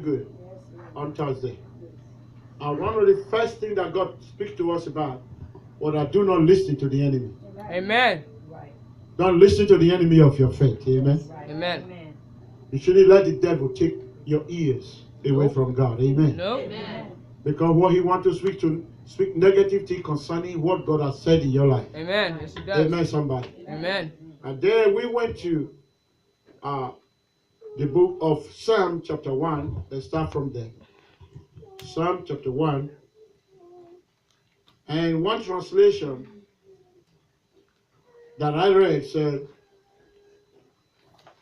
good on Thursday. And one of the first things that God speaks to us about was that do not listen to the enemy. Amen. Don't listen to the enemy of your faith. Amen. Amen. You shouldn't let the devil take your ears away from God. Amen. Nope. Because what he wants to speak negativity concerning what God has said in your life. Amen. Yes, he does. Amen, somebody. Amen. And then we went to the book of Psalm chapter 1. Let's start from there. Psalm chapter 1. And one translation that I read said,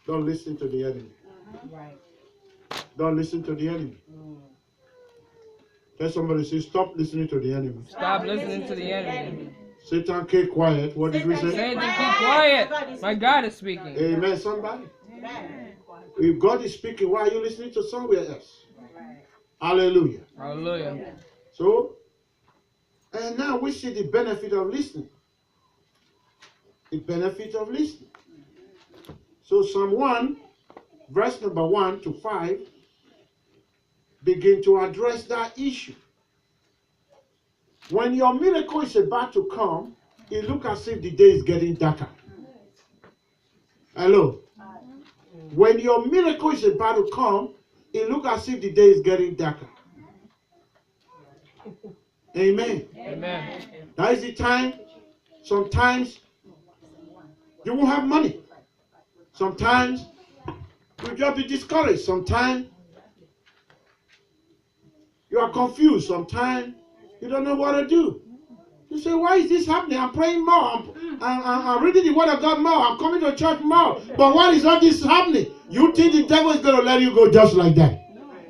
don't listen to the enemy. Right. Don't listen to the enemy. Tell somebody, say, stop listening to the enemy. Stop listening to the enemy. Satan, keep quiet. What did we say? Satan, keep quiet. My God is speaking. Amen, somebody. If God is speaking, why are you listening to somewhere else? Hallelujah. Hallelujah. So, and now we see the benefit of listening. The benefit of listening. So Psalm 1, verse number 1 to 5, begin to address that issue. When your miracle is about to come, it looks as if the day is getting darker. Hello? When your miracle is about to come, it looks as if the day is getting darker. Amen. Amen. That is the time. Sometimes you won't have money. Sometimes you'll just be discouraged. Sometimes you are confused. Sometimes you don't know what to do. You say, why is this happening? I'm praying more. I'm reading the word of God more. I'm coming to church more. But why is all this happening? You think the devil is going to let you go just like that?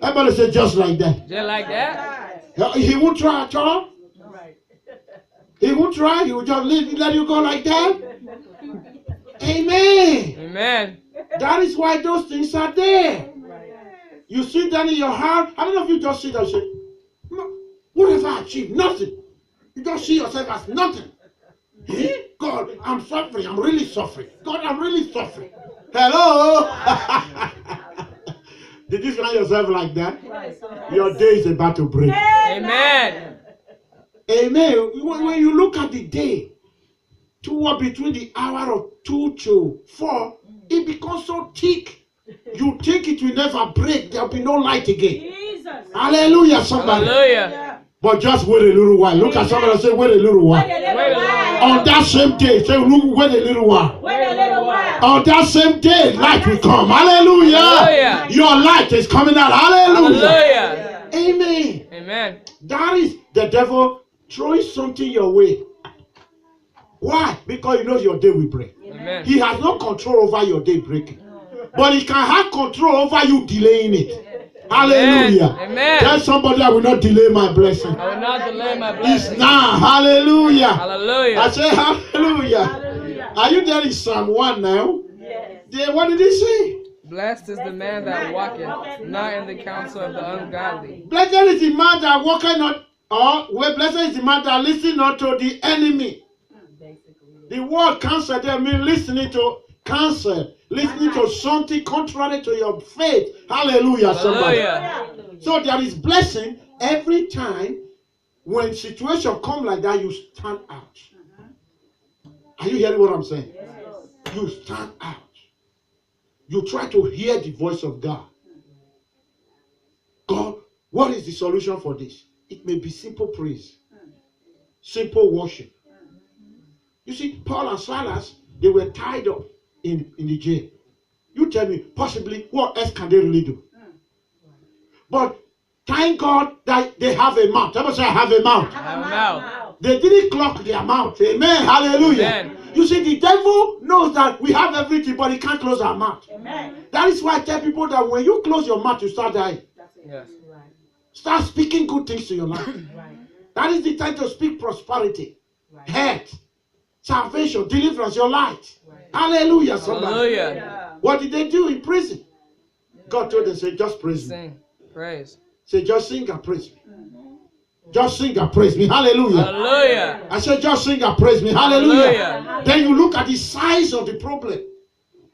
Everybody say just like that. Just like that? He won't try at all. He won't try. He will just let you go like that. Amen. Amen. That is why those things are there. You sit down in your heart. How many of you just sit down and say, what have I achieved? Nothing. You just see yourself as nothing. God, I'm suffering. I'm really suffering. God, I'm really suffering. Hello? Did you find yourself like that? Your day is about to break. Amen. Amen. When you look at the day, between the hour of 2 to 4, it becomes so thick. You think it will never break. There will be no light again. Jesus. Hallelujah, somebody. Hallelujah. But just wait a little while. Look at somebody and say, wait a little while. Wait a little while. On that same day, say, look, wait a little while. Wait a little while. On that same day, light will come. Hallelujah. Hallelujah. Your light is coming out. Hallelujah. Hallelujah. Amen. Amen. That is the devil throwing something your way. Why? Because he knows your day will break. Amen. He has no control over your day breaking. But he can have control over you delaying it. Hallelujah. Amen. Tell somebody, I will not delay my blessing. I will not delay my It's blessing. now. Hallelujah. Hallelujah. I say hallelujah. Are you there in Psalm 1 now? Yes. Then what did he say? Blessed is the man that walketh not in the counsel of the ungodly. Blessed is the man that walketh not, blessed is the man that listens not to the enemy. The word counsel there means listening to counsel, listening to something contrary to your faith. Hallelujah, somebody. Hallelujah. So there is blessing every time when situation come like that, you stand out. Are you hearing what I'm saying? Yes. You stand out. You try to hear the voice of God. God, what is the solution for this? It may be simple praise, simple worship. You see, Paul and Silas, they were tied up in the jail. You tell me, possibly, what else can they really do? But thank God that they have a mouth. Everybody say, I have a mouth. I have a mouth. They didn't clock their mouth. Amen. Hallelujah. Amen. You see, the devil knows that we have everything, but he can't close our mouth. Amen. That is why I tell people that when you close your mouth, you start dying. Yes. Start speaking good things to your life. That is the time to speak prosperity, health, salvation, deliverance, your light. Hallelujah, somebody. Hallelujah. What did they do in prison? God told them, say, just praise me. Sing. Praise. Say, just sing and praise me. Just sing and praise me. Hallelujah. Hallelujah. I said, just sing and praise me. Hallelujah. Hallelujah. Then you look at the size of the problem.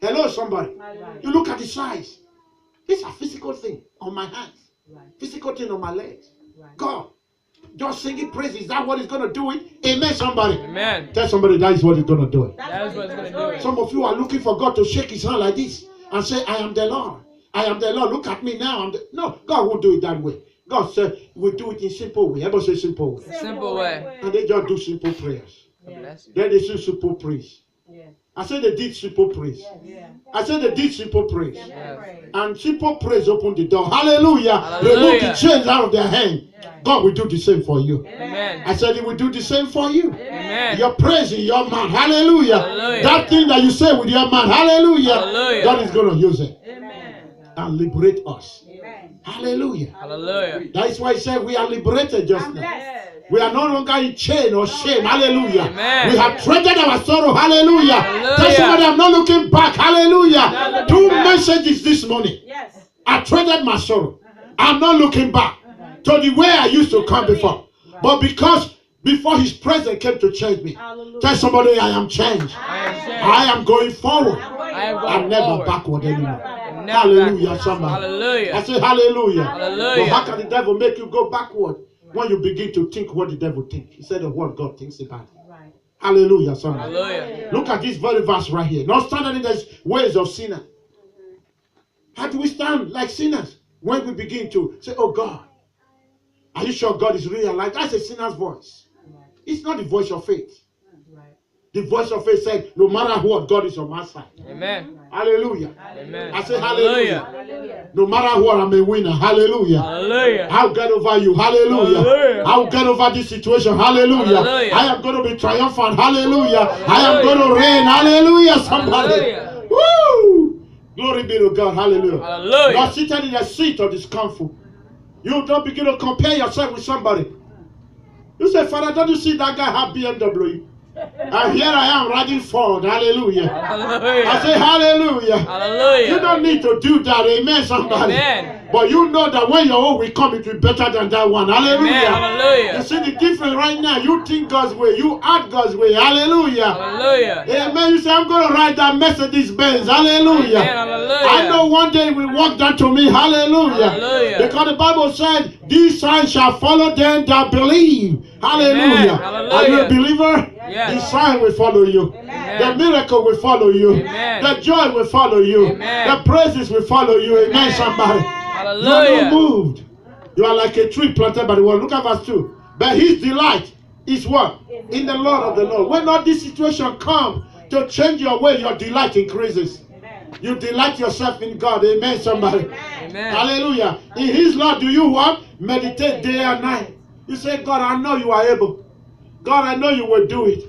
Hello, somebody. You look at the size. It's a physical thing on my hands. physical thing on my legs. God, just singing praise, is that what is going to do it? Amen, somebody. Amen. Tell somebody that is what is going to do it. That is what's going to do it. Some of you are looking for God to shake his hand like this and say, I am the Lord. I am the Lord. Look at me now. No, God won't do it that way. God said, we'll do it in simple way. Everybody say simple way. Simple way. And they just do simple prayers. God bless you. Then they do simple praise. I said they did simple praise. I said they did simple praise. Yes. And simple praise opened the door. Hallelujah. Hallelujah. Remove the chains out of their hand. God will do the same for you. Amen. I said he will do the same for you. Amen. Your praise in your mouth. Hallelujah. Hallelujah. That thing that you say with your mouth. Hallelujah. Hallelujah. God is going to use it Amen. and liberate us. Hallelujah. Hallelujah. That is why he said we are liberated just now. Yes. We are no longer in chain or shame. Hallelujah. Amen. We have traded our sorrow. Hallelujah. Hallelujah. Tell somebody I'm not looking back. Hallelujah. Not looking Two back. messages this morning. Yes. I traded my sorrow. I'm not looking back to the way I used to come before. But because before his presence came to change me. Hallelujah. Tell somebody I am changed. I am changed. I am going forward. I am I'm going never forward. backward anymore. Never Hallelujah, backwards. somebody. I Hallelujah. say hallelujah. Hallelujah. But how can the devil make you go backward when you begin to think what the devil thinks instead of what God thinks about it? Right. Hallelujah, somebody. Hallelujah. Look at this very verse right here. Not standing in the ways of sinners. How do we stand like sinners when we begin to say, oh God, are you sure God is real? Like that's a sinner's voice. It's not the voice of faith. The voice of faith said, no matter what, God is on my side. Amen. Hallelujah. Amen. I say hallelujah. Hallelujah. No matter what, I'm a winner. Hallelujah. Hallelujah. I'll get over you. Hallelujah. Hallelujah. I'll get over this situation. Hallelujah. Hallelujah. I am going to be triumphant. Hallelujah. I am Hallelujah. going to reign. Hallelujah. Somebody. Hallelujah. Woo! Glory be to God. Hallelujah. Hallelujah. Not seated in the seat of discomfort. You don't begin to compare yourself with somebody. You say, Father, don't you see that guy have BMW? And here I am riding Ford. Hallelujah. Hallelujah. I say hallelujah. Hallelujah. You don't need to do that. Amen, somebody. Amen. But you know that when your own will come, it will be better than that one. Hallelujah. Amen. Hallelujah. You see the difference right now. You think God's way. You act God's way. Hallelujah. Hallelujah. Amen. You say, I'm going to ride that Mercedes Benz. Hallelujah. Amen. Hallelujah. I know one day it will walk down to me. Hallelujah. Hallelujah. Because the Bible said, these signs shall follow them that believe. Hallelujah. Amen. Are you a Hallelujah. believer? Yes. The sign will follow you. Amen. The miracle will follow you. Amen. The joy will follow you. Amen. The praises will follow you. Amen, Amen. somebody. You are Hallelujah. not moved. You are like a tree planted by the water. Look at verse 2. But his delight is what? In the Lord of the Lord. When all this situation comes to change your way, your delight increases. You delight yourself in God. Amen, somebody. Amen. Hallelujah. In his Lord, do you what? Meditate day and night. You say, God, I know you are able. God, I know you will do it.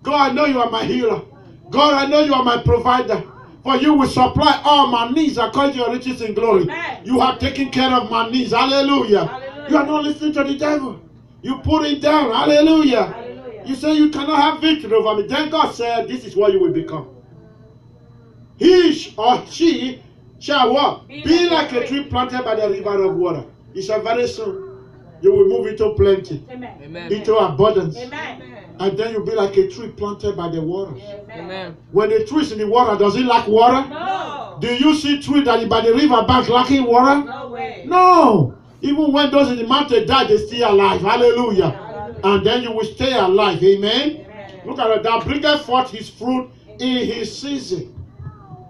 God, I know you are my healer. God, I know you are my provider. For you will supply all my needs according to your riches in glory. Amen. You have taken care of my needs. Hallelujah. Hallelujah. You are not listening to the devil. You put it down. Hallelujah. Hallelujah. You say you cannot have victory over me. Then God said, this is what you will become. He or she shall what? Be like a tree planted by the river of water. He said very soon you will move into plenty, Amen. Amen. into abundance. Amen. And then you'll be like a tree planted by the waters. Amen. When the tree is in the water, does it lack water? No. Do you see tree that is by the river bank lacking water? No way. No. Even when those in the mountain die, they still alive. Hallelujah. And then you will stay alive. Amen. Look at it. That bringeth forth his fruit in his season.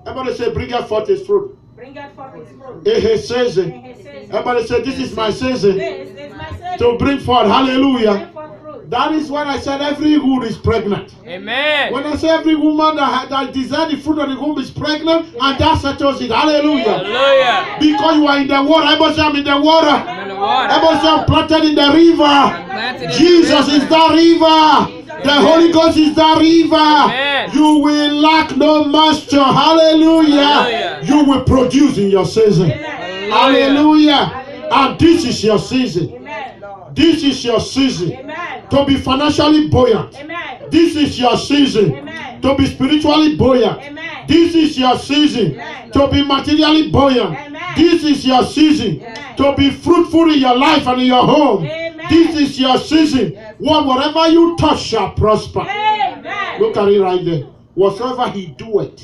Everybody say, bringeth forth his fruit Bring out forth his fruit. in his season. In his season. Everybody say, this is my season This is my season. to bring forth. Hallelujah. Bring forth fruit. That is when I said every wood is pregnant. Amen. When I say every woman that desires the fruit of the womb is pregnant, and that settles it. Hallelujah. Hallelujah. Because you are in the water. Everybody say, I'm in the water. I'm in the water. Everybody say, I'm planted in the river. Planted in the Jesus river. is the river. The Holy Ghost is the river. Amen. You will lack no moisture. Hallelujah. Hallelujah. You will produce in your season. Amen. Hallelujah. And this is your season. Amen. Lord. This is your season Amen. to be financially buoyant. Amen. This is your season Amen. to be spiritually buoyant. Amen. This is your season Amen. to be materially buoyant. Amen. This is your season Amen. to be fruitful in your life and in your home. Amen. This is your season. Whatever you touch shall prosper. Amen. Look at it right there. Whatsoever he doeth.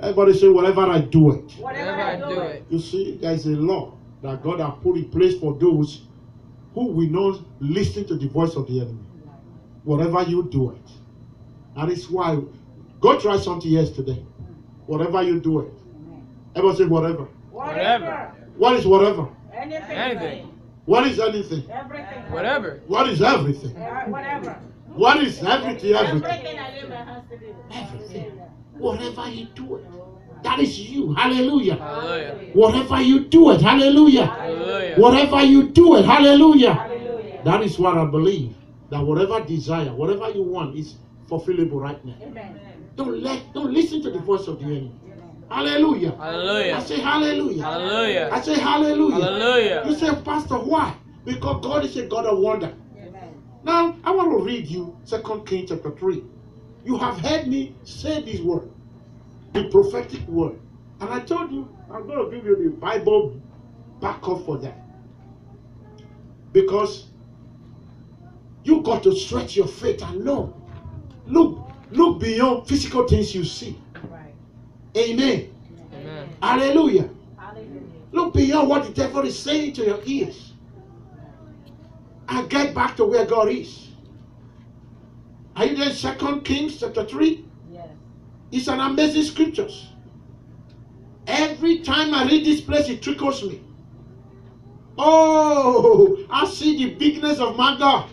Everybody say, whatever I do it. Whatever Whenever I do it. You see, there is a law that God has put in place for those who will not listen to the voice of the enemy. Whatever you do it. That is why God tried something yesterday. Whatever you do it. Everybody say whatever. Whatever. What is whatever? Anything. What is anything? Everything. Whatever. What is everything? Whatever. What is everything? Everything. Everything I lay my hands to do. Everything. Whatever you do it. That is you. Hallelujah. Hallelujah. Whatever you do it. Hallelujah. Hallelujah. Whatever you do it. Hallelujah. Hallelujah. That is what I believe. That whatever desire, whatever you want is fulfillable right now. Amen. Don't listen to the voice of the enemy. Hallelujah. I Hallelujah. say hallelujah. Hallelujah. I say hallelujah. Hallelujah. You say, Pastor, why? Because God is a God of wonder. Amen. Now, I want to read you 2 Kings chapter 3. You have heard me say this word, the prophetic word. And I told you, I'm going to give you the Bible backup for that. Because you got to stretch your faith and know. Look beyond physical things you see. Right. Amen. Amen. Hallelujah. Hallelujah. Look beyond what the devil is saying to your ears. And get back to where God is. Are you there? 2 Kings chapter 3? Yes. It's an amazing scriptures. Every time I read this place, it triggers me. Oh, I see the bigness of my God.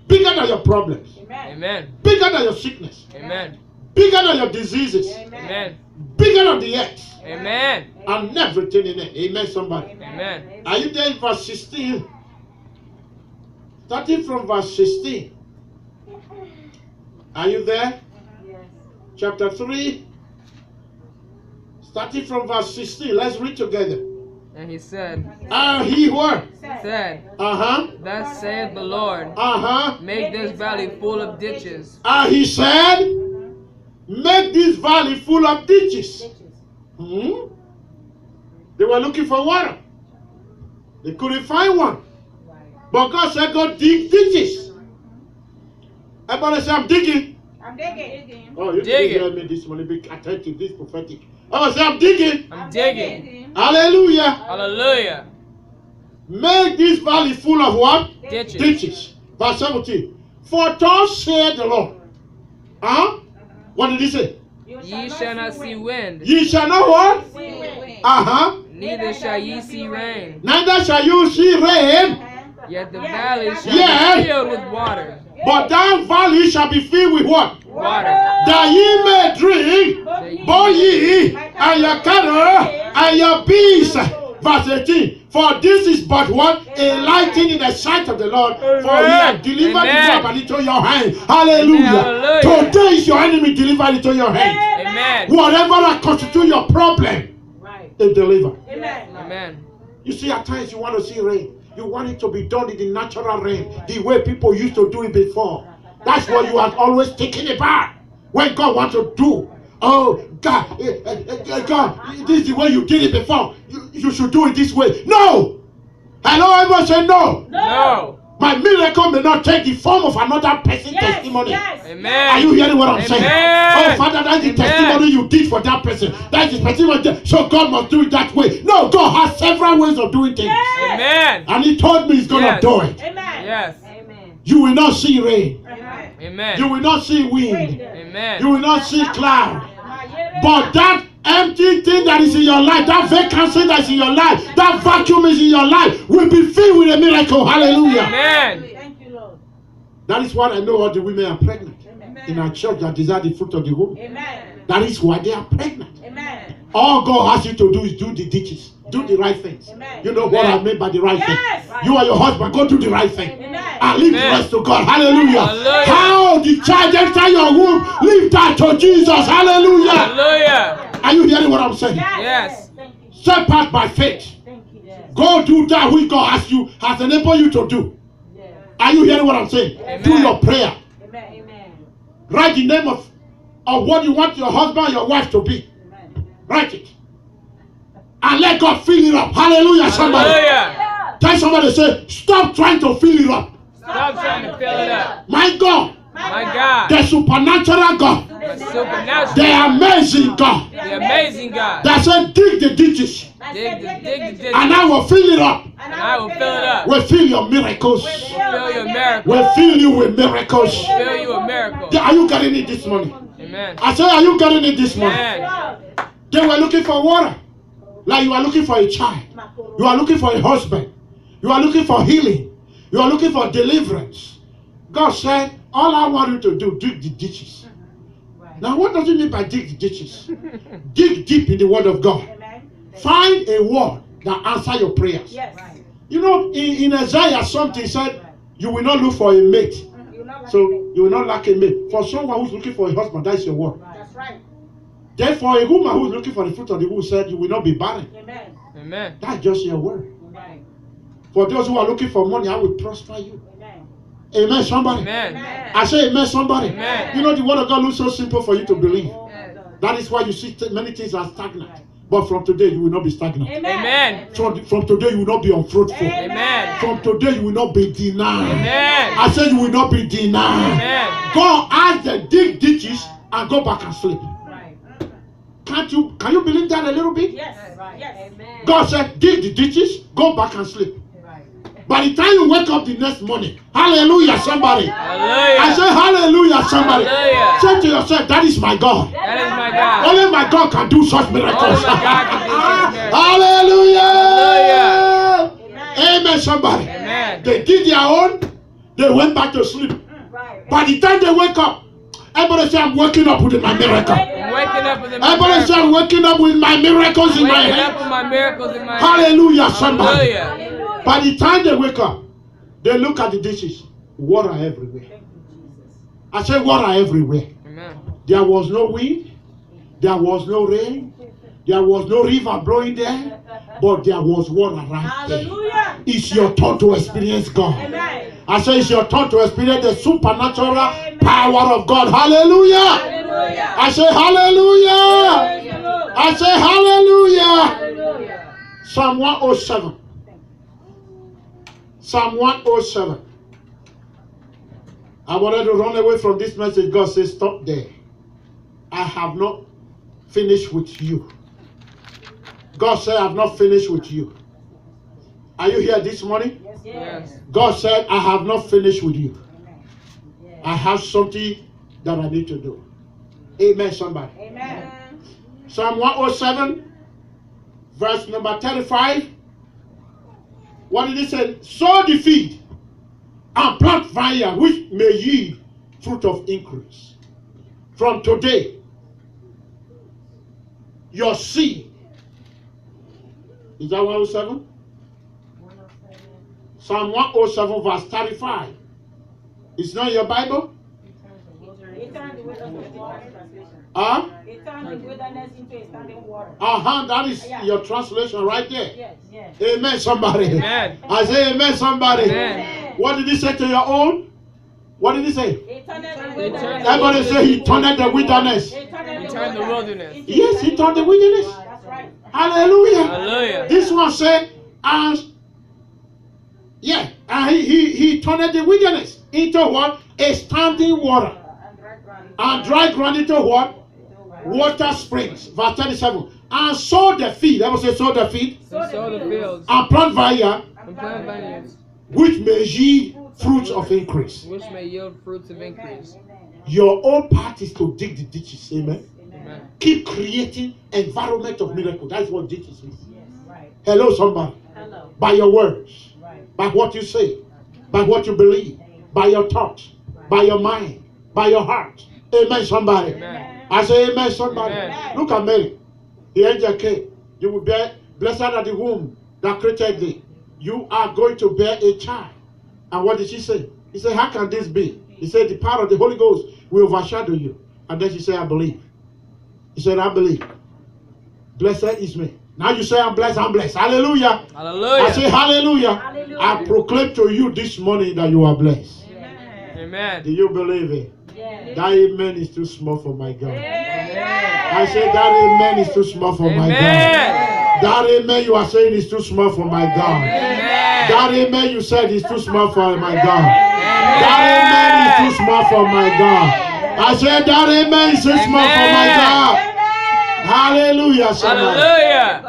Bigger than your problems. Amen. Amen. Bigger than your sickness. Amen. Bigger than your diseases. Amen. Bigger than the earth. Amen. And everything in it. Amen, somebody. Amen. Are you there in verse 16? Starting from verse 16. Are you there? Yes. Chapter 3. Starting from verse 16. Let's read together. And he said, He what? said, Uh-huh. Thus saith the Lord, Uh-huh. make this valley full of ditches. He said, make this valley full of ditches. Hmm? They were looking for water. They couldn't find one. But God said, go dig ditches. Everybody say, I'm digging. I'm digging. Oh, you Digging. didn't hear me this morning. Be attentive. This is prophetic. Everybody say, I'm digging. I'm digging. Hallelujah. Hallelujah. Make this valley full of what? Ditches. Ditches. Verse 17. For thus said the Lord. What did he say? Ye shall not see wind, Ye shall not what? neither shall ye see rain. Neither shall you see rain, Yet the valley shall Yeah. be filled with water. but that valley shall be filled with what? Water. That ye may drink, both ye and your cattle and your beasts. Verse 18. For this is but what? A lighting in the sight of the Lord. For he hath delivered the trouble into your hand. Hallelujah. Hallelujah. Today is your enemy delivered into your hand. Amen. Whatever that constitutes your problem, Right. they deliver. Amen. Amen. You see, at times you want to see rain. You want it to be done in the natural rain, the way people used to do it before. That's what you are always thinking about. When God wants to do, oh God, God, this is the way you did it before. You should do it this way. No. Hello, everyone say no. No. My miracle may not take the form of another person's Yes. testimony. Yes. Amen. Are you hearing what I'm saying? Amen. Oh, Father, that's the Amen. testimony you did for that person. That's the testimony. So God must do it that way. No, God has several ways of doing things. Amen. And He told me He's going to Yes. do it. Amen. Yes. Amen. You will not see rain. Amen. Amen. You will not see wind. Amen. You will not see cloud. But that empty thing that is in your life, that vacancy that is in your life, that vacuum is in your life, will be filled with a miracle. Hallelujah. Amen. Thank you, Lord. That is why I know all the women are pregnant Amen. in our church that desire the fruit of the womb. Amen. That is why they are pregnant. Amen. All God asks you to do is do the ditches, do the right things. Amen. You know what I mean by the right Yes. thing. You and your husband go do the right thing. Amen. And leave the Amen. rest to God. Hallelujah. Hallelujah. How the child enter your womb, leave that to Jesus. Hallelujah. Hallelujah. Are you hearing what I'm saying? Yes. Thank you. Step out by faith. Thank you. Yes. Go do that which God has enabled you to do. Yes. Are you hearing what I'm saying? Amen. Do your prayer. Amen. Amen. Write the name of what you want your husband and your wife to be. Amen. Write it. And let God fill it up. Hallelujah, somebody. Hallelujah. Tell somebody, say, stop trying to fill it up. Stop trying to fill it up. My God, My God. the supernatural God, The supernatural. the amazing God, The amazing God. that said, dig the ditches. Dig the ditches. And I will fill it up. And I will fill it up. Will fill your miracles. Fill your miracle. Will fill you with miracles. Fill you a miracle. Are you getting it this morning? Amen. I say, are you getting it this morning? Amen. They were looking for water. Like you are looking for a child. You are looking for a husband. You are looking for healing. You are looking for deliverance. God said, all I want you to do, dig the ditches. Now, what does it mean by dig the ditches? Dig deep in the word of God. Find a word that answer your prayers. Yes. You know, in Isaiah, something said, you will not look for a mate. So you will not lack a mate. For someone who's looking for a husband, that's your word. That's right. Therefore, a woman who's looking for the fruit of the womb said, you will not be barren. Amen. Amen. That's just your word. Amen. For those who are looking for money, I will prosper you. Amen. Amen, somebody. Amen. I say amen, somebody. Amen. You know, the word of God looks so simple for you to believe. Oh, my God. That is why you see many things are stagnant. But from today, you will not be stagnant. Amen. From today, you will not be unfruitful. Amen. From today, you will not be denied. Amen. I said you will not be denied. Amen. Go ask the dig ditches and go back and sleep. Right. Can you believe that a little bit? Yes. Right. Yes. Amen. God said, dig the ditches, go back and sleep. Right. By the time you wake up the next morning, hallelujah, somebody. Hallelujah. I say hallelujah, somebody. Hallelujah. Say to yourself, that is my God. That is my God. Only my God can do such miracles. Only my God can do such miracles. Hallelujah. Amen, somebody. Amen. They did their own. They went back to sleep. Right. By the time they wake up, everybody say, I'm waking up with my miracle. I'm waking up with my Everybody say, I'm miracle. waking up with my miracles in my Waking up hand. with my miracles in my hand. Hallelujah, somebody. Hallelujah. By the time they wake up, they look at the dishes. Water everywhere. Thank you, Jesus. I say water everywhere. Amen. There was no wind. There was no rain. There was no river blowing there. But there was water right there. Hallelujah. It's your turn to experience God. Amen. I say it's your turn to experience the supernatural power of God. Hallelujah. Hallelujah. I say hallelujah. Praise the Lord. I say hallelujah. Hallelujah. Psalm 107. Psalm 107. I wanted to run away from this message. God says, stop there. I have not finished with you. God said, I have not finished with you. Are you here this morning? Yes. God said, I have not finished with you. Amen. I have something that I need to do. Amen, somebody. Amen. Psalm 107, verse number 35. What did he say? Sow the field and plant vineyard which may yield fruit of increase. From today, your seed. Is that 107? Psalm 107 verse 35. It's not in your Bible? It turned the wilderness into a translation. Huh? It turned the wilderness into a standing water. That is your translation right there. Yes. Yes. Amen, somebody. Amen. I say amen, somebody. Amen. What did he say to your own? What did he say? It turned the turned wilderness. Everybody say he turned the wilderness. It He turned the wilderness. into Yes, he standing turned the water. wilderness. That's right. Hallelujah. Hallelujah. This one said, and he turned the wilderness into what? A standing water. And dry ground into what? Water springs. Verse 37. And sow the field. Everybody say sow the field. So sow the fields And plant vineyard and plant vineyards, which may yield fruits of increase. which may yield fruits of increase. Your own part is to dig the ditches. Amen. Amen. Keep creating environment of miracle. That's what ditches means. Yes, right. Hello, somebody. Hello. By your words, Right. by what you say, by what you believe, by your thoughts, by your mind, by your heart. Amen, somebody. Amen. I say amen, somebody. Amen. Look at Mary. The angel came. You will bear, blessed are the womb that created thee. You are going to bear a child. And what did she say? He said, how can this be? He said, the power of the Holy Ghost will overshadow you. And then she said, I believe. He said, I believe. Blessed is me. Now you say, I'm blessed, I'm blessed. Hallelujah. Hallelujah. I say, hallelujah. Hallelujah. I proclaim to you this morning that you are blessed. Amen. Amen. Do you believe it? Yes. That amen is too small for my God. Amen. I say that amen is too small for my God. Amen. That amen you are saying is too small for my God. Amen. That amen you said is too small for my God. That amen is too small for my God. I said that amen is too small for my God. Hallelujah. Somebody. Hallelujah.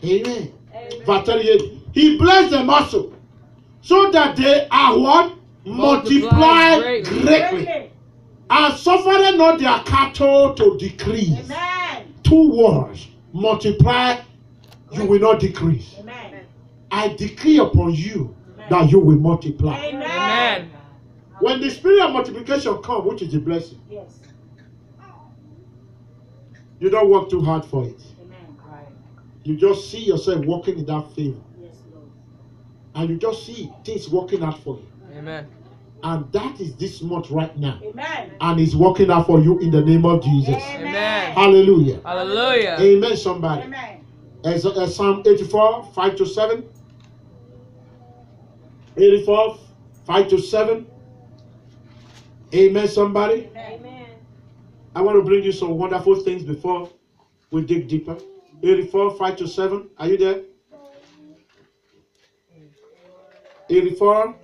Amen. Verse 38. He blessed them also, so that they are what? Multiplied greatly. And suffered not their cattle to decrease. Amen. 2 words. Multiply, you will not decrease. Amen. I decree upon you that you will multiply. Amen. When the spirit of multiplication comes, which is a blessing, Yes. you don't work too hard for it. Amen. Right. You just see yourself walking in that favor. Yes, Lord. And you just see things working out for you. Amen. And that is this month right now. Amen. And it's working out for you in the name of Jesus. Amen. Hallelujah. Hallelujah. Amen, somebody. Amen. As Psalm 84, 5-7. 84, 5-7. Amen, somebody. Amen. I want to bring you some wonderful things before we dig deeper. 84, 5-7. Are you there? 84.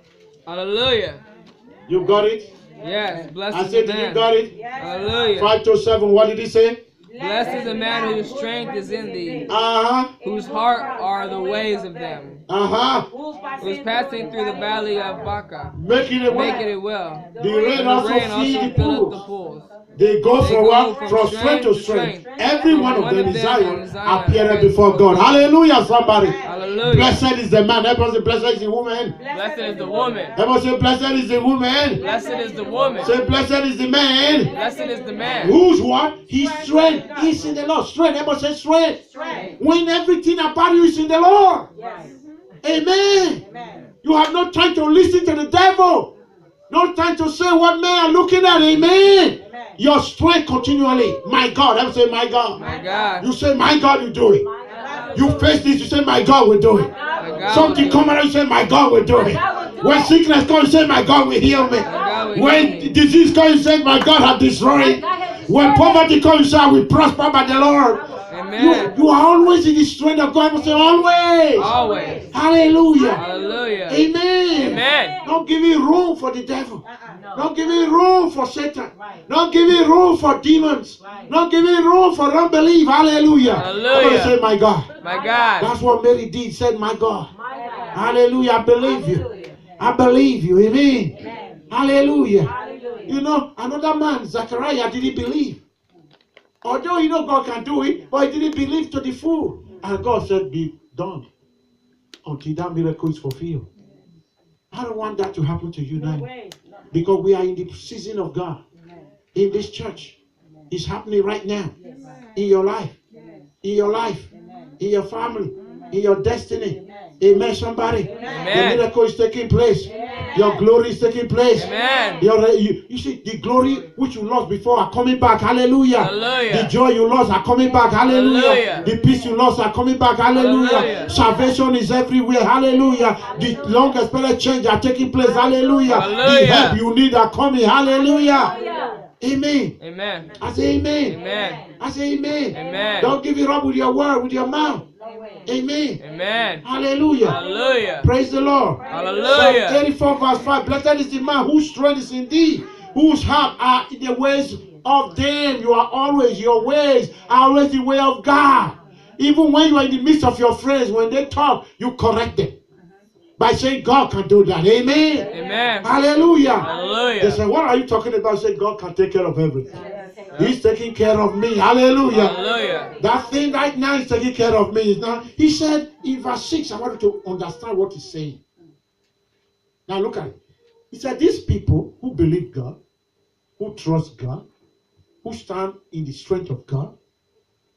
Hallelujah. You got it? Yes. Blessed I is said, the did you man. got it? Hallelujah. 5-7. What did he say? Blessed is the man whose strength is in thee, Uh-huh. whose heart are the ways of them, Uh-huh. who's passing through the valley of Baca, Making it making work. it well. The rain And the also rain feed also the filleth the pools. pools. They go They from go what? from From strength to strength strength. Every one of them in Zion in Zion appeared before God. Hallelujah, somebody. Hallelujah. Blessed is the man. Everyone say, blessed is the woman. Blessed is the woman. Everyone say, blessed is the woman. Blessed is the woman. Say, blessed is the man. Blessed is the man. Whose what? His strength is in the Lord. Strength. Everyone say strength. Strength. When everything about you is in the Lord. Yes. Amen. Amen. You have no time to listen to the devil. No time to say what men are looking at. Amen. Amen. Your strength continually. My God. Everyone say, my God. My God. You say, my God, you do it. You face this, you say, my God will do it. My God. Something come around, you say, my God will do it. When sickness comes, you say, my God will heal me. God will When heal me. disease comes, you say, my God has destroyed it. When poverty comes, you say, I will prosper by the Lord. Amen. You are always in the strength of God. I say, always. Always. Hallelujah. Hallelujah. Amen. Amen. Don't give it room for the devil. No. Don't give it room for Satan. Right. Don't give it room for demons. Right. Don't give it room for unbelief. Hallelujah. Hallelujah. I'm going to say, my God. My God. That's what Mary did. Said, my God. My God. Hallelujah. I believe you. I believe you. Amen. Amen. Hallelujah. Hallelujah. You know, another man, Zechariah, didn't believe. Although you know God can do it, but he didn't believe to the full. And God said, be done until that miracle is fulfilled. I don't want that to happen to you No now. way. No. Because we are in the season of God. Amen. In this church. It's happening right now. Yes. In your life. Amen. In your life. Amen. In your family. In your destiny. Amen. Amen, somebody. Amen. The miracle is taking place. Amen. Your glory is taking place. Amen. You see, the glory which you lost before are coming back. Hallelujah. Hallelujah. The joy you lost are coming back. Hallelujah. Hallelujah. The peace you lost are coming back. Hallelujah. Hallelujah. Salvation is everywhere. Hallelujah. The long expected change are taking place. Hallelujah. Hallelujah. The help you need are coming. Hallelujah. Hallelujah. Amen. Amen. I say amen. Amen. I say amen. Amen. Don't give it up with your word, with your mouth. No way. Amen. Amen. Hallelujah. Hallelujah. Praise the Lord. Hallelujah. Psalm 84 verse 5. Blessed is the man whose strength is in thee, whose heart are in the ways of them. You are always, your ways are always the way of God. Even when you are in the midst of your friends, when they talk, you correct them. By saying God can do that. Amen. Amen. Hallelujah. Hallelujah. They say, what are you talking about? Say God can take care of everything. Yes. He's taking care of me. Hallelujah. Hallelujah. That thing right now is taking care of me. Now, he said in verse 6, I want you to understand what he's saying. Now look at it. He said, these people who believe God, who trust God, who stand in the strength of God,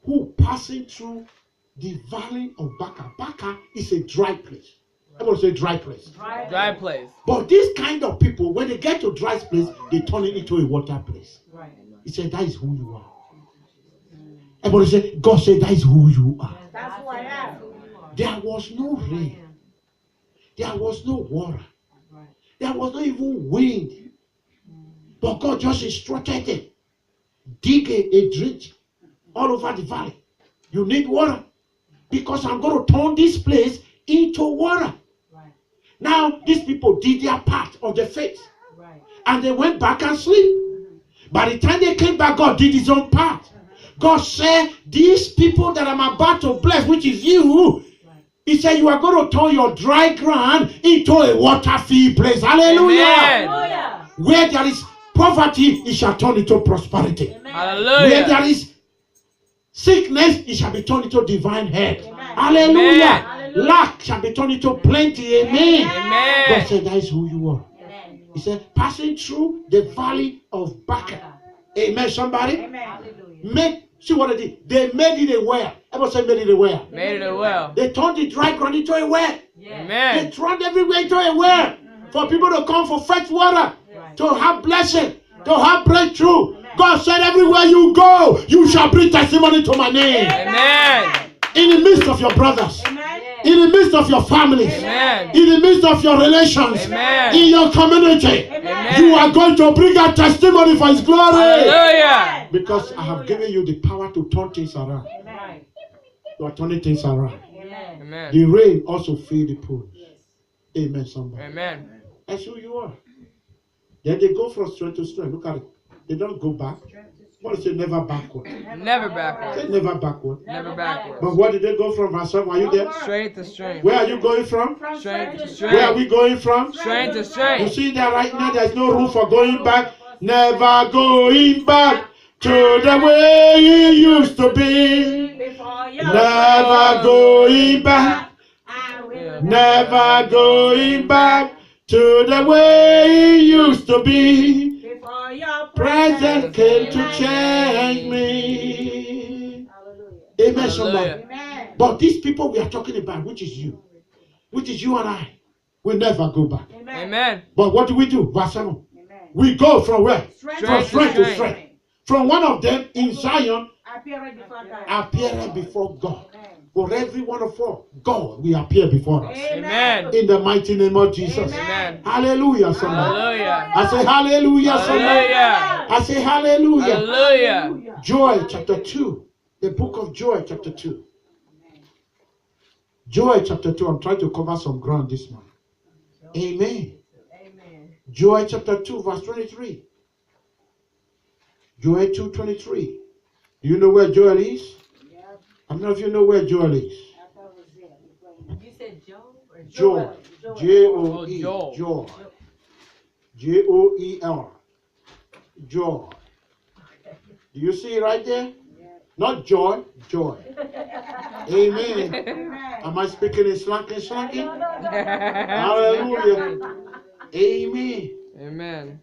who passing through the valley of Baca. Baca is a dry place. Everyone say dry place. Dry place. But this kind of people, when they get to dry place, they turn it into a water place. Right. He said, that is who you are. Everybody say, God said, that is who you are. That's who I am. There was no rain. There was no water. There was not even wind. But God just instructed them. Dig a ditch all over the valley. You need water. Because I'm going to turn this place into water. Right. Now, these people did their part of the faith. Right. And they went back and sleep. By the time they came back, God did his own part. God said, these people that I'm about to bless, which is you, he said, you are going to turn your dry ground into a water-filled place. Hallelujah. Amen. Where there is poverty, it shall turn into prosperity. Where there Hallelujah. is sickness, it shall be turned into divine health. Amen. Hallelujah. Hallelujah. Lack shall be turned into plenty. Amen. God Amen. said, that is who you are. He said, passing through the valley of Baca. Amen, somebody. Amen. See what they did? They made it a well. Everybody say made it a well. Made it a well. They turned the dry ground into a well. They Amen. turned everywhere into a well. For people to come for fresh water. To have blessing. To have breakthrough. God said, everywhere you go, you shall bring testimony to my name. Amen. In the midst of your brothers. In the midst of your families. Amen. In the midst of your relations. Amen. In your community. Amen. You are going to bring a testimony for his glory. Hallelujah. Because I have given you the power to turn things around. You are turning things around. Amen. The rain also filled the pools. Amen, somebody. Amen. That's who you are. Then they go from strength to strength. Look at it. They don't go back. What is it? Never backward. Never backward. Say never backward. Never backward. But where did they go from, verse 7? Are you there? Straight to strength. Where are you going from? Strength to Where are we strength. going from? Strength to You strength. see that right now there's no room for going back. Never going back to the way it used to be. Never going back. Never going back to the way it used to be. Present came to change me. Amen, somebody. But these people we are talking about, which is you and I, will never go back. Amen. But what do? Verse 7. We go from where? From strength to strength. From one of them in Zion appearing before God. For every one of us, God will appear before us. Amen. In the mighty name of Jesus. Amen. Hallelujah, somebody. Hallelujah. I say hallelujah, somebody. Hallelujah. I say hallelujah. Hallelujah. Joel chapter 2. The book of Joel chapter 2. Joel chapter 2. I'm trying to cover some ground this morning. Amen. Joel chapter 2 verse 23. Joel 2:23. Do you know where Joel is? How many of you know where Joel is? You said Joel or Joel. J-O-E. Joel. Joel. J-O-E-L. Joel. Do you see it right there? Not joy, joy. Amen. Am I speaking in slanking? Hallelujah. Amen. Amen.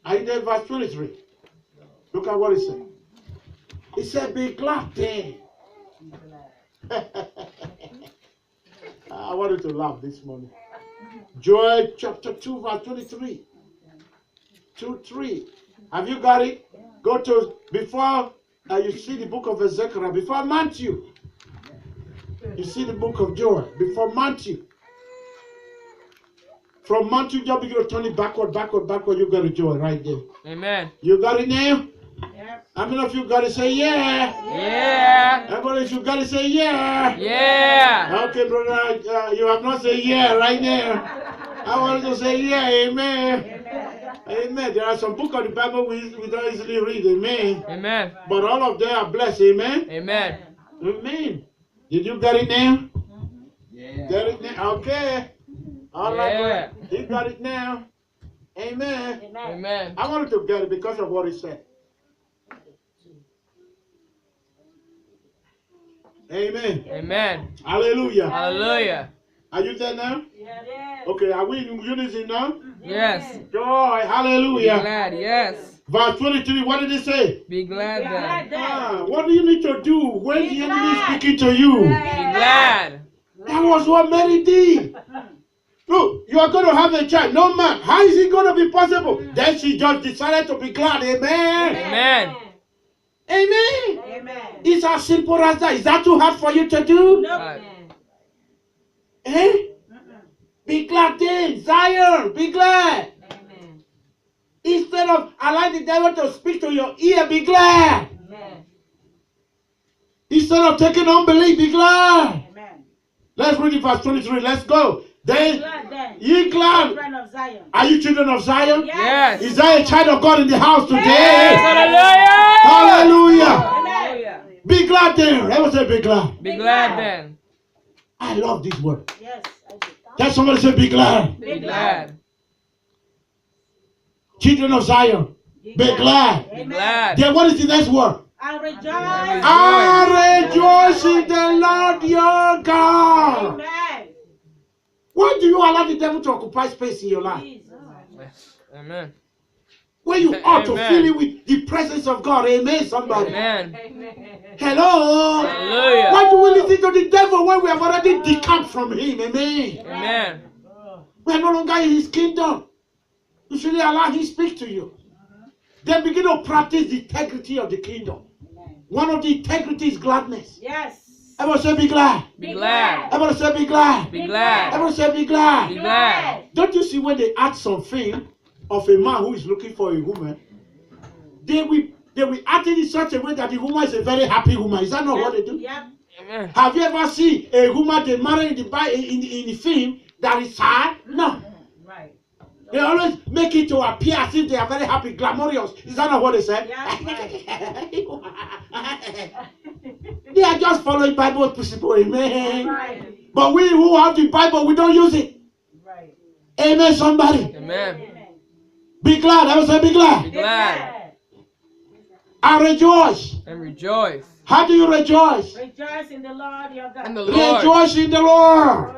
Are you there, verse 23? Look at what it said. It said, be glad then. I wanted to laugh this morning. Joel chapter 2, verse 23. 2:3. Have you got it? Go to, before you see the book of Ezekiel, before Matthew. You see the book of Joel, before Matthew. From Matthew, just begin to turn it backward. You got it, Joel, right there. Amen. You got it now? How many of you got to say yeah? Yeah. Everybody, you got to say yeah. Yeah. Okay, brother, you have not said yeah right now. I want to say yeah, amen. Amen. There are some books of the Bible we don't easily read, amen. Amen. But all of them are blessed, amen. Amen. Amen. Did you get it now? Yeah. Get it now? Okay. All right, Yeah. brother. You got it now. Amen. Amen. I wanted to get it because of what he said. Amen. Amen. Hallelujah. Hallelujah. Are you there now? Okay, are we in unison now? Yes. Joy. Be Hallelujah. glad. Yes. Verse 23, what did it say? Be glad then. What do you need to do when the enemy is speaking to you? Be glad. That was what Mary did. Look, you are going to have a child. No man. How is it going to be possible? Then she just decided to be glad. Amen. Amen. Amen. It's as simple as that. Is that too hard for you to do? Right. Eh? Be glad then. Zion, be glad. Instead of allowing the devil to speak to your ear, be glad. Instead of taking unbelief, be glad. Let's read it, verse 23. Let's go. Then, Glad then. ye glad. Children of Zion. Are you children of Zion? Yes. Is there a child of God in the house today? Yes. Hallelujah. Hallelujah. Amen. Be glad then. Everyone say be glad. Be glad then. I love this word. Yes, I do. Tell somebody say be glad. Be glad. Children of Zion. Be glad. Be glad. Then what is the next word? I rejoice. I rejoice in the Lord your God. Amen. Why do you allow the devil to occupy space in your life? Jesus. Amen. When you ought to Amen. fill it with the presence of God. Amen, somebody. Amen. Hello. Hallelujah. Why do we listen to the devil when we have already decamped from him? Amen. Amen. We are no longer in his kingdom. You should allow him to speak to you. Then begin to practice the integrity of the kingdom. One of the integrity is gladness. Yes. Everyone say be glad. Be glad. Everyone say be glad. Be glad. Everyone say be glad. Be glad. Don't you see when they act some film of a man who is looking for a woman, they will act it in such a way that the woman is a very happy woman. Is that not what they do? Yep. Amen. Have you ever seen a woman they marry in the film that is sad? No. Right. They always make it to appear as if they are very happy, glamorous. Is that not what they say? Yeah, They are just following Bible principle, amen. Right. But we who have the Bible, we don't use it. Right. Amen, somebody. Amen. Be glad. I will say be glad. Be glad. I rejoice. And rejoice. How do you rejoice? Rejoice in the Lord your God. And the Lord. Rejoice in the Lord.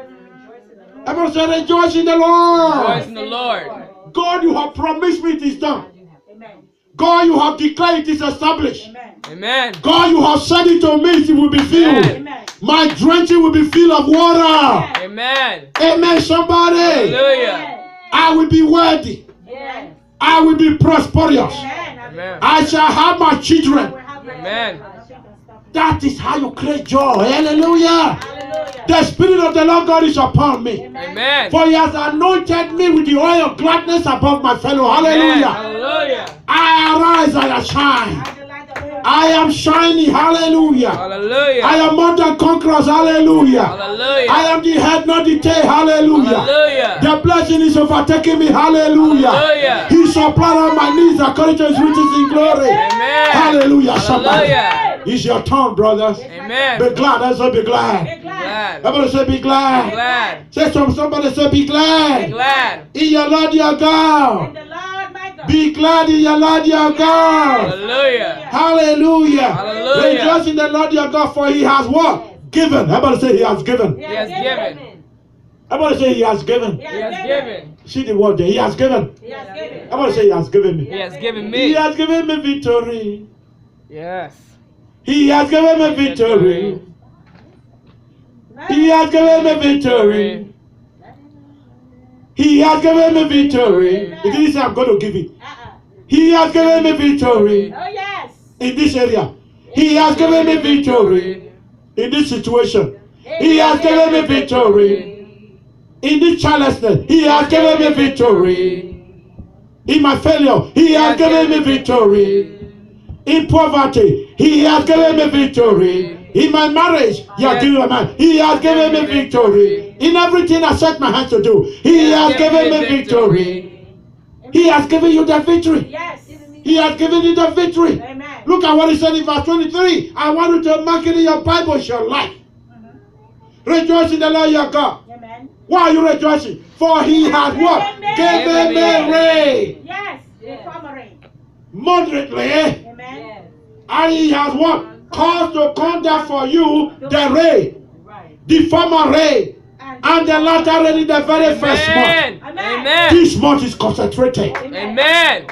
Everyone say rejoice in the Lord. Rejoice in the Lord. God, you have promised me it is done. Amen. God, you have declared it is established. Amen. Amen. God, you have said it to me, it will be filled. Amen. Amen. My drenching will be filled of water. Amen. Amen, somebody. Hallelujah. I will be worthy. Yes. I will be prosperous. Amen. Amen. I shall have my children. Amen. That is how you create joy. Hallelujah. Hallelujah. The Spirit of the Lord God is upon me. Amen. For he has anointed me with the oil of gladness above my fellow. Amen. Hallelujah. Hallelujah. I arise, I shine. I delight the Lord. I am shining. Hallelujah. Hallelujah. I am more than conquerors. Hallelujah. Hallelujah. I am the head, not the tail. Hallelujah. Hallelujah. The blessing is overtaking me. Hallelujah. Hallelujah. He supplied all my needs according to his riches in glory. Amen. Hallelujah. Somebody. Hallelujah. It's your turn, brothers. Amen. Be glad. I say be glad. Be glad. Glad. Everybody say be glad. Glad. Say somebody say be glad. Glad. In your Lord your In God. the Lord my God. Be glad in your Lord your God. Hallelujah. Hallelujah. Hallelujah. Rejoice in the Lord your God, for he has what? Given. Everybody say he has given. He He has given. Everybody say he has given. He He has given. See the word there. He has given. He has given. Everybody say he has given me. He has given He me. has given me victory. Yes. He has given me victory. He has given me victory. He has given me victory. He didn't say I'm going to give it. He has given me victory Oh yes. in this area. He has given me victory in this situation. He has given me victory in this childlessness. He has given me victory in my failure. He has given me victory in poverty. He has given me victory in my marriage. He has given me man. He has given me victory in everything I set my hands to do. He has given me victory. He has given you the victory. Yes. He has given you the victory. Amen. Look at what he said in verse 23. I want you to mark it in your Bible. It's your life. Rejoice in the Lord your God. Amen. Why are you rejoicing? For he has what? Given me rain Yes. The former rain. moderately. Amen. And he has what? Caused to come down for you the rain. Right. The former rain. And the latter rain in the very first month. Amen. Amen. This month is concentrated. Amen.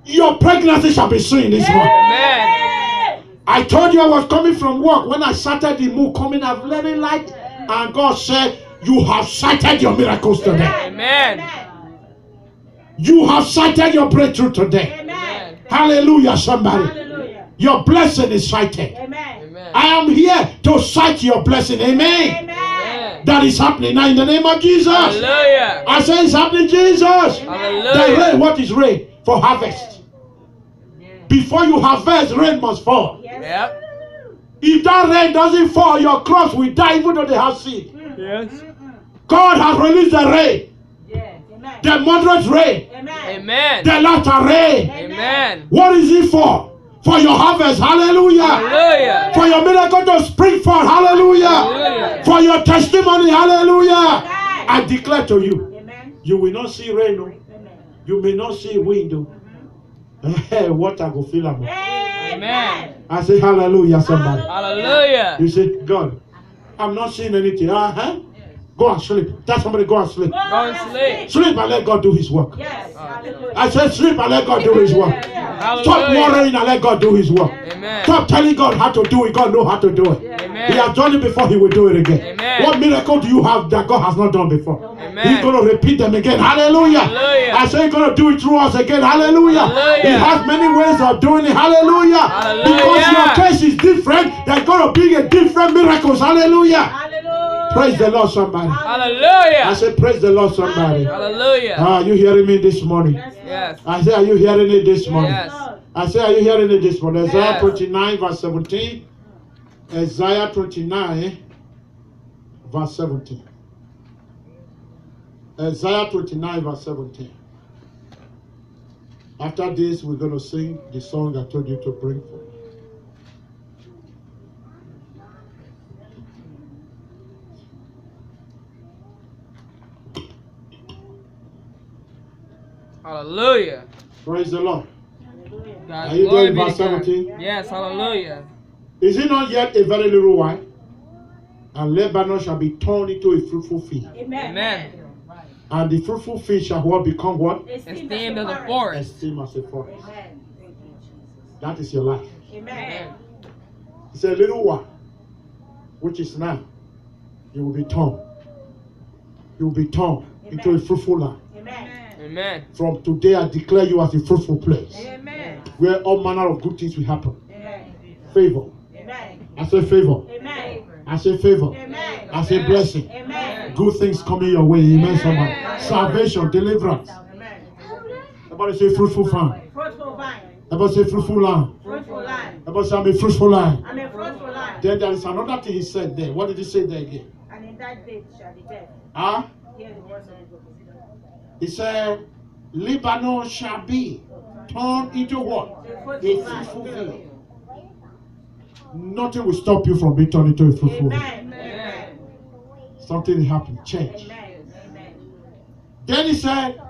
Your pregnancy shall be seen this month. Amen. I told you I was coming from work when I started the move coming out very light, and God said, you have sighted your miracles today. Amen. You have sighted your breakthrough today. Amen. Hallelujah, somebody. Hallelujah. Your blessing is sighted. Amen. Amen. I am here to sight your blessing. Amen. Amen. That is happening now in the name of Jesus. Hallelujah. I say it's happening, Jesus. The Hallelujah. rain, what is rain? For harvest. Before you harvest, rain must fall. Yes. Yep. If that rain doesn't fall, your crops will die even though they have seed. Yes. God has released the rain, Yeah. Amen. the moderate rain, Amen. Amen. the latter rain. Amen. What is it for? For your harvest, hallelujah. Hallelujah. For your miracle to spring forth, hallelujah. Hallelujah. For your testimony, hallelujah. I declare to you, Amen. you will not see rain, no. Amen. You may not see wind, no. Water go fill up. Amen. I say hallelujah, somebody. Hallelujah. You say, God, I'm not seeing anything. Go and sleep. Tell somebody, go and sleep. Go and sleep. Sleep and let God do his work. Yes. Hallelujah. I said, sleep and let God do his work. Stop Hallelujah. worrying and let God do his work. Amen. Stop telling God how to do it. God knows how to do it. He Amen. has done it before, he will do it again. Amen. What miracle do you have that God has not done before? Amen. He's going to repeat them again. Hallelujah. Hallelujah. I say he's going to do it through us again. Hallelujah. Hallelujah. He has many ways of doing it. Hallelujah. Hallelujah. Because your case is different, there's going to be a different miracles. Hallelujah. Hallelujah. Praise the Lord, somebody. Hallelujah. I say praise the Lord, somebody. Hallelujah. Are you hearing me this morning? Yes. I say, are you hearing it this morning? Yes. I say, are you hearing it this morning? Isaiah Yes. 29, verse 17. Isaiah 29, verse 17. Isaiah 29, verse 17. After this, we're going to sing the song I told you to bring forth. Hallelujah. Praise the Lord. God, Are you glory doing be verse to God. 17? Yes. Hallelujah. Is it not yet a very little while? And Lebanon shall be turned into a fruitful field. Amen. And the fruitful field shall what become what? Esteemed of the forest. Esteem as a forest. Amen. That is your life. Amen. It's a little while, which is now. You will be turned. You will be turned into a fruitful land. Amen. Amen. From today, I declare you as a fruitful place, Amen. where all manner of good things will happen. Amen. Favor. Amen. I say favor. Amen. I say favor. Amen. I say blessing. Amen. Good things coming your way. Amen. Somebody. Salvation, deliverance. Amen. Everybody say fruitful farm. Fruitful vine. Everybody say fruitful land. Fruitful land. Everybody say I'm a fruitful land. I'm a fruitful land. Then there is another thing he said there. What did he say there again? And in that day shall the dead Ah, hear the words of the he said, Lebanon shall be turned into what? A fruitful field. Nothing will stop you from being turned into a fruitful field. Amen. Amen. Something will happen. Change. Amen. Amen. Then he said,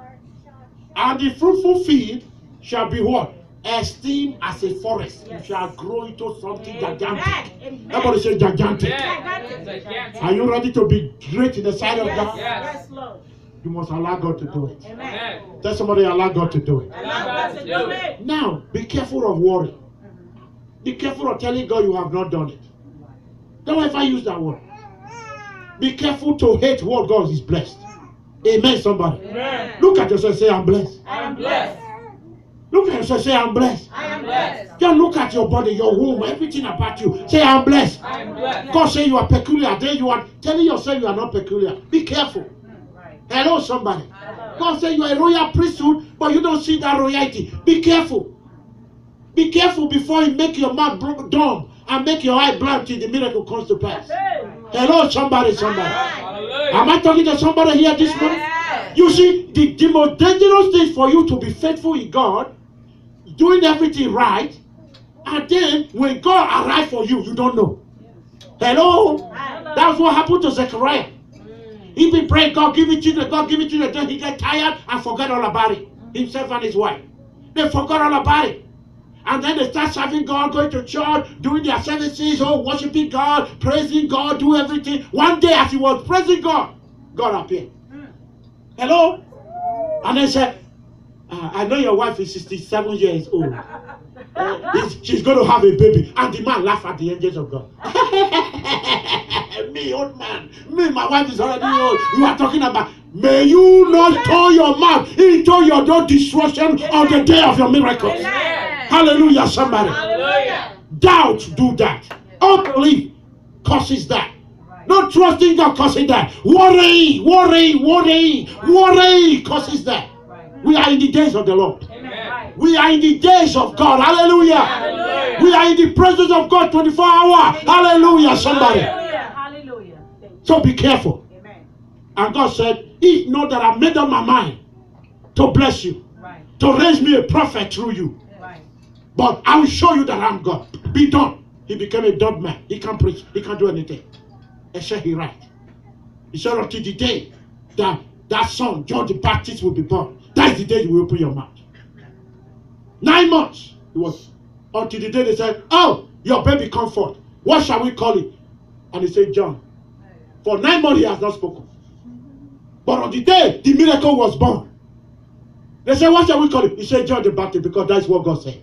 and the fruitful field shall be what? Esteemed as a forest. Yes. It shall grow into something gigantic. Amen. Everybody say gigantic. Amen. Are you ready to be great in the sight of Yes. God? Yes, Lord. You must allow God to do it. Amen. Tell somebody, allow God to do it. Allow God to do it. Now, be careful of worry. Be careful of telling God you have not done it. Don't ever use that word. Be careful to hate what God is blessed. Amen, somebody. Amen. Look at yourself, say, I'm blessed. I am blessed. Look at yourself, say, I'm blessed. I am blessed. Just look at your body, your womb, everything about you. Say, I'm blessed. I am blessed. God say you are peculiar. Then you are telling yourself you are not peculiar. Be careful. Right. Hello, somebody. God say you are a royal priesthood, but you don't see that royalty. Be careful. Be careful before you make your mouth dumb and make your eye blind till the miracle comes to pass. Hello, somebody, somebody. Hallelujah. Am I talking to somebody here this morning? Yes. You see, the most dangerous thing for you to be faithful in God, doing everything right, and then when God arrives for you, you don't know. Hello? That's what happened to Zechariah. He been praying, God give me children, God give me children. Then he get tired and forgot all about it. Himself and his wife. They forgot all about it. And then they start serving God, going to church, doing their services, worshiping God, praising God, do everything. One day as he was praising God, God appeared. Hello? And they said, I know your wife is 67 years old. She's going to have a baby. And the man laughed at the angels of God. Me, old man. Me, my wife is already old. You are talking about, may you not turn your mouth into your door destruction on the day of your miracle. Hallelujah, somebody. Hallelujah. Doubt do that. Unbelief causes that. Not trusting God causes that. Worry causes that. We are in the days of the Lord. Amen. We are in the days of God. Hallelujah. Hallelujah. We are in the presence of God 24 hours. Hallelujah, somebody. Hallelujah. Hallelujah. So be careful. Amen. And God said, "If not that I made up my mind to bless you, Right. to raise me a prophet through you. Right. But I will show you that I'm God. Be done." He became a dumb man. He can't preach. He can't do anything. Except he write. He said, until the day that son, John the Baptist, will be born, that's the day you will open your mouth. 9 months. It was until the day they said, "Oh, your baby come forth. What shall we call it?" And he said, "John." For 9 months he has not spoken. But on the day the miracle was born, they said, "What shall we call it?" He said, "John the Baptist," because that's what God said.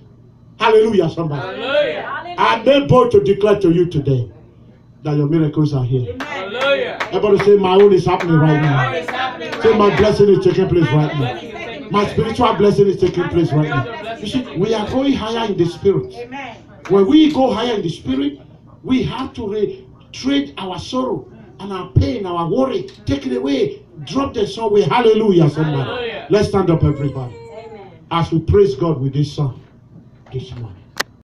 Hallelujah, somebody. Hallelujah. I made bold to declare to you today that your miracles are here. Hallelujah. Everybody say, "My own is happening right What now." is happening Say, right "My now? blessing is taking place right My now." blessing is taking My place. spiritual blessing is taking place right now. You see, we are going higher in the spirit. Amen. When we go higher in the spirit, we have to trade our sorrow and our pain, our worry, take it away, drop the somewhere. Hallelujah, somebody. Hallelujah. Let's stand up, everybody, Amen. as we praise God with this song this morning.